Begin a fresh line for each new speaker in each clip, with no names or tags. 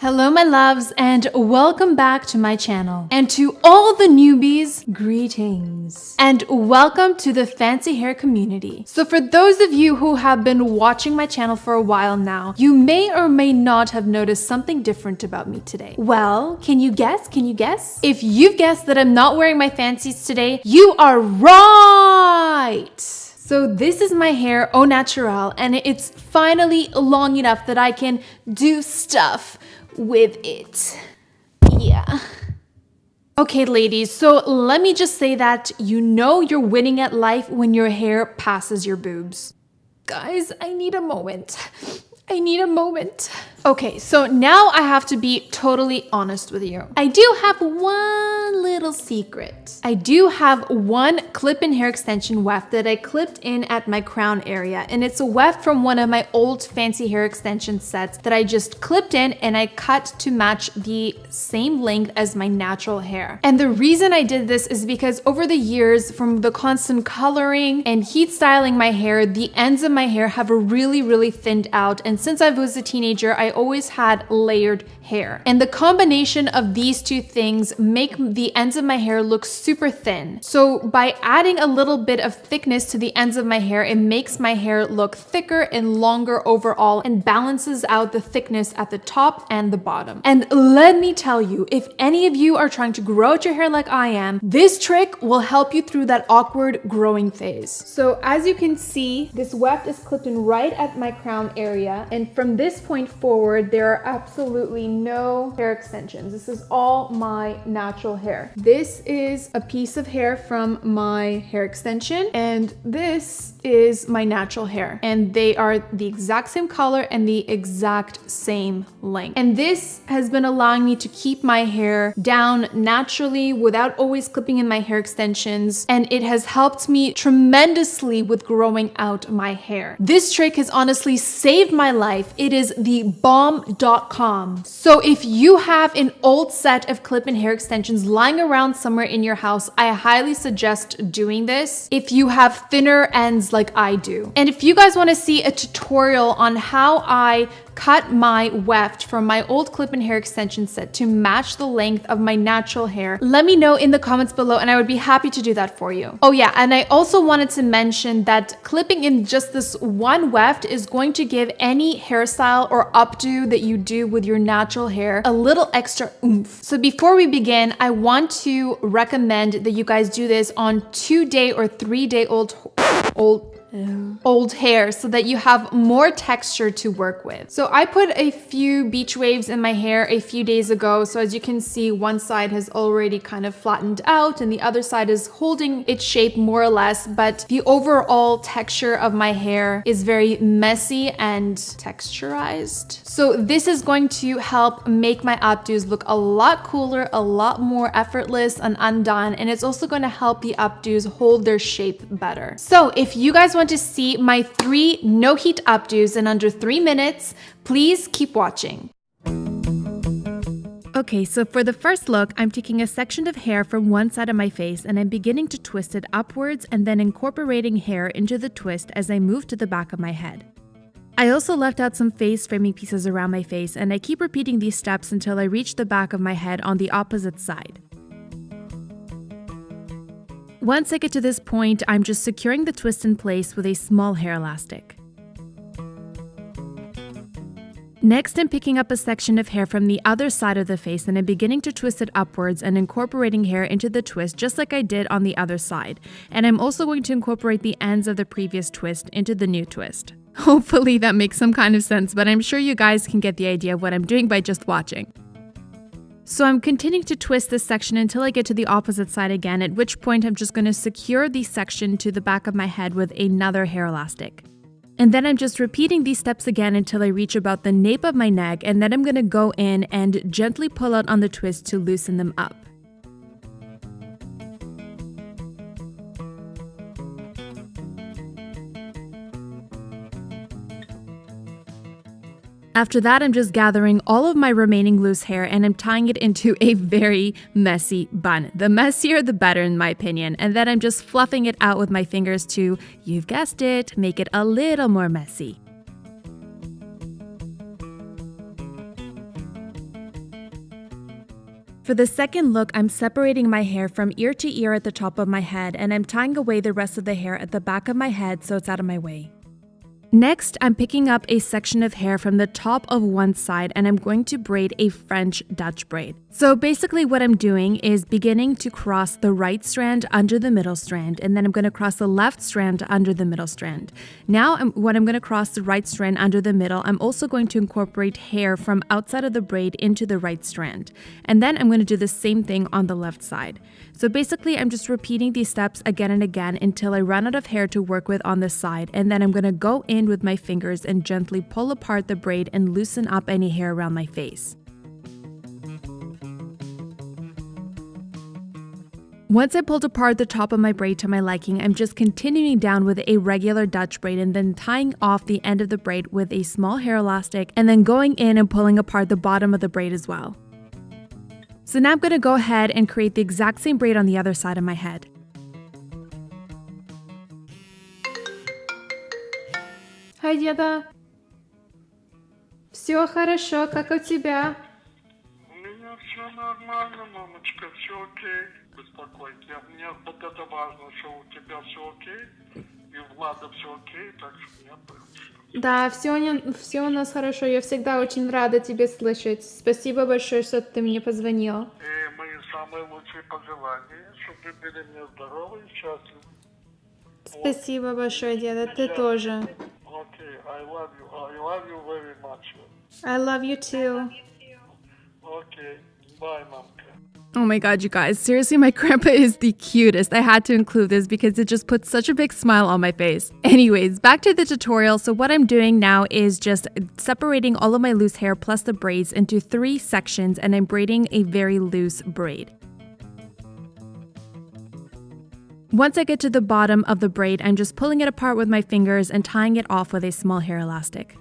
Hello my loves and welcome back to my channel. And to all the newbies, greetings. And welcome to the fancy hair community. So for those of you who have been watching my channel for a while now, you may or may not have noticed something different about me today. Well, can you guess? If you've guessed that I'm not wearing my fancies today, you are right! So this is my hair au naturel and it's finally long enough that I can do stuff with it. Yeah. Okay, ladies, so let me just say that you know you're winning at life when your hair passes your boobs. Guys, I need a moment. Okay, so now I have to be totally honest with you. I do have one little secret. I do have one clip-in hair extension weft that I clipped in at my crown area, and it's a weft from one of my old fancy hair extension sets that I just clipped in and I cut to match the same length as my natural hair. And the reason I did this is because over the years, from the constant coloring and heat styling my hair, the ends of my hair have really thinned out, and since I was a teenager, I always had layered hair. And the combination of these two things make the ends of my hair look super thin. So by adding a little bit of thickness to the ends of my hair, it makes my hair look thicker and longer overall and balances out the thickness at the top and the bottom. And let me tell you, if any of you are trying to grow out your hair like I am, this trick will help you through that awkward growing phase. So as you can see, this weft is clipped in right at my crown area, and from this point forward, there are absolutely no hair extensions. This is all my natural hair. This is a piece of hair from my hair extension, and this is my natural hair. And they are the exact same color and the exact same length. And this has been allowing me to keep my hair down naturally without always clipping in my hair extensions. And it has helped me tremendously with growing out my hair. This trick has honestly saved my life. It is the bomb.com. So if you have an old set of clip-in hair extensions lying around somewhere in your house, I highly suggest doing this if you have thinner ends like I do. And if you guys want to see a tutorial on how I cut my weft from my old clip-in hair extension set to match the length of my natural hair, let me know in the comments below and I would be happy to do that for you. Oh yeah, and I also wanted to mention that clipping in just this one weft is going to give any hairstyle or updo that you do with your natural hair a little extra oomph. So before we begin, I want to recommend that you guys do this on 2-day or 3-day old hair so that you have more texture to work with. So I put a few beach waves in my hair a few days ago. So as you can see, one side has already kind of flattened out and the other side is holding its shape more or less, but the overall texture of my hair is very messy and texturized. So this is going to help make my updos look a lot cooler, a lot more effortless and undone, and it's also going to help the updos hold their shape better. So if you guys want to see my 3 no heat updos in under 3 minutes, please keep watching. Okay, so for the first look, I'm taking a section of hair from one side of my face and I'm beginning to twist it upwards and then incorporating hair into the twist as I move to the back of my head. I also left out some face framing pieces around my face and I keep repeating these steps until I reach the back of my head on the opposite side. Once I get to this point, I'm just securing the twist in place with a small hair elastic. Next, I'm picking up a section of hair from the other side of the face and I'm beginning to twist it upwards and incorporating hair into the twist just like I did on the other side. And I'm also going to incorporate the ends of the previous twist into the new twist. Hopefully that makes some kind of sense, but I'm sure you guys can get the idea of what I'm doing by just watching. So I'm continuing to twist this section until I get to the opposite side again, at which point I'm just going to secure the section to the back of my head with another hair elastic. And then I'm just repeating these steps again until I reach about the nape of my neck, and then I'm going to go in and gently pull out on the twist to loosen them up. After that, I'm just gathering all of my remaining loose hair and I'm tying it into a very messy bun. The messier, the better in my opinion. And then I'm just fluffing it out with my fingers to, you've guessed it, make it a little more messy. For the second look, I'm separating my hair from ear to ear at the top of my head, and I'm tying away the rest of the hair at the back of my head so it's out of my way. Next, I'm picking up a section of hair from the top of one side and I'm going to braid a French Dutch braid. So basically what I'm doing is beginning to cross the right strand under the middle strand, and then I'm going to cross the left strand under the middle strand. Now when I'm going to cross the right strand under the middle, I'm also going to incorporate hair from outside of the braid into the right strand. And then I'm going to do the same thing on the left side. So basically I'm just repeating these steps again and again until I run out of hair to work with on this side, and then I'm going to go in with my fingers and gently pull apart the braid and loosen up any hair around my face. Once I pulled apart the top of my braid to my liking, I'm just continuing down with a regular Dutch braid and then tying off the end of the braid with a small hair elastic and then going in and pulling apart the bottom of the braid as well. So now I'm going to go ahead and create the exact same braid on the other side of my head. Hi, деда. Все хорошо, как у тебя?
У меня все нормально, мамочка, все окей. Беспокойся. Мне вот это важно, что у тебя все окей, и у Влада все окей, так что я был.
Да, все у нас хорошо. Я всегда очень рада тебе слышать. Спасибо большое, что ты мне позвонил.
И мои самые лучшие пожелания, чтобы вы были мне здоровы и счастливы.
Спасибо большое, деда. Ты тоже.
Okay, I love you very much.
I love you too.
Okay, bye, Mamka.
Oh my god, you guys. Seriously, my grandpa is the cutest. I had to include this because it just puts such a big smile on my face. Anyways, back to the tutorial. So what I'm doing now is just separating all of my loose hair plus the braids into 3 sections, and I'm braiding a very loose braid. Once I get to the bottom of the braid, I'm just pulling it apart with my fingers and tying it off with a small hair elastic.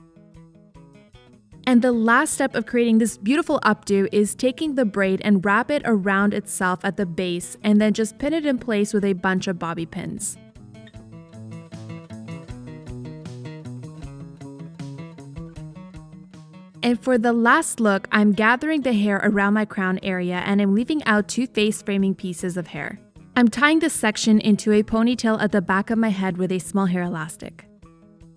And the last step of creating this beautiful updo is taking the braid and wrap it around itself at the base and then just pin it in place with a bunch of bobby pins. And for the last look, I'm gathering the hair around my crown area and I'm leaving out 2 face framing pieces of hair. I'm tying this section into a ponytail at the back of my head with a small hair elastic.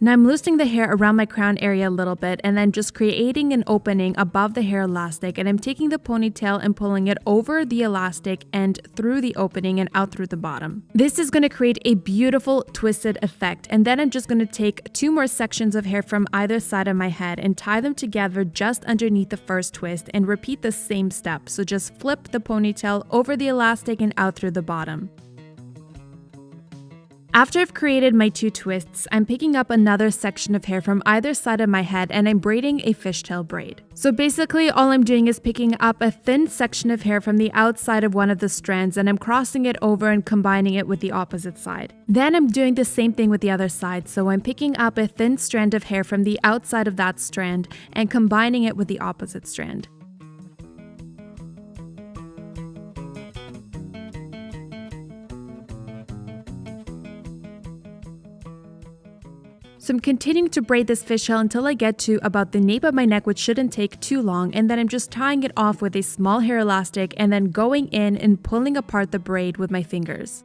Now I'm loosening the hair around my crown area a little bit and then just creating an opening above the hair elastic, and I'm taking the ponytail and pulling it over the elastic and through the opening and out through the bottom. This is going to create a beautiful twisted effect, and then I'm just going to take 2 more sections of hair from either side of my head and tie them together just underneath the first twist and repeat the same step. So just flip the ponytail over the elastic and out through the bottom. After I've created my 2 twists, I'm picking up another section of hair from either side of my head and I'm braiding a fishtail braid. So basically all I'm doing is picking up a thin section of hair from the outside of one of the strands and I'm crossing it over and combining it with the opposite side. Then I'm doing the same thing with the other side, so I'm picking up a thin strand of hair from the outside of that strand and combining it with the opposite strand. So I'm continuing to braid this fishtail until I get to about the nape of my neck, which shouldn't take too long, and then I'm just tying it off with a small hair elastic and then going in and pulling apart the braid with my fingers.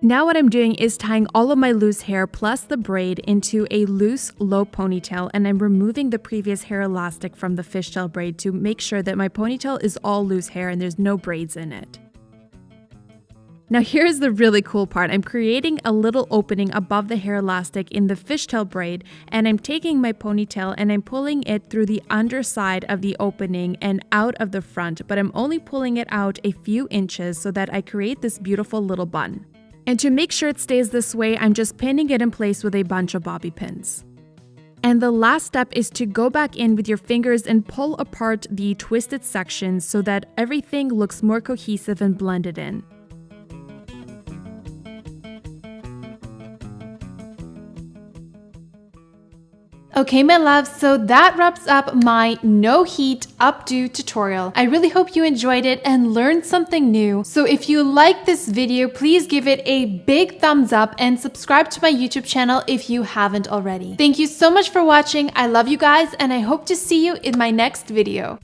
Now what I'm doing is tying all of my loose hair plus the braid into a loose low ponytail, and I'm removing the previous hair elastic from the fishtail braid to make sure that my ponytail is all loose hair and there's no braids in it. Now here's the really cool part. I'm creating a little opening above the hair elastic in the fishtail braid, and I'm taking my ponytail and I'm pulling it through the underside of the opening and out of the front, but I'm only pulling it out a few inches so that I create this beautiful little bun. And to make sure it stays this way, I'm just pinning it in place with a bunch of bobby pins. And the last step is to go back in with your fingers and pull apart the twisted sections so that everything looks more cohesive and blended in. Okay, my loves, so that wraps up my no heat updo tutorial. I really hope you enjoyed it and learned something new. So if you liked this video, please give it a big thumbs up and subscribe to my YouTube channel if you haven't already. Thank you so much for watching. I love you guys and I hope to see you in my next video.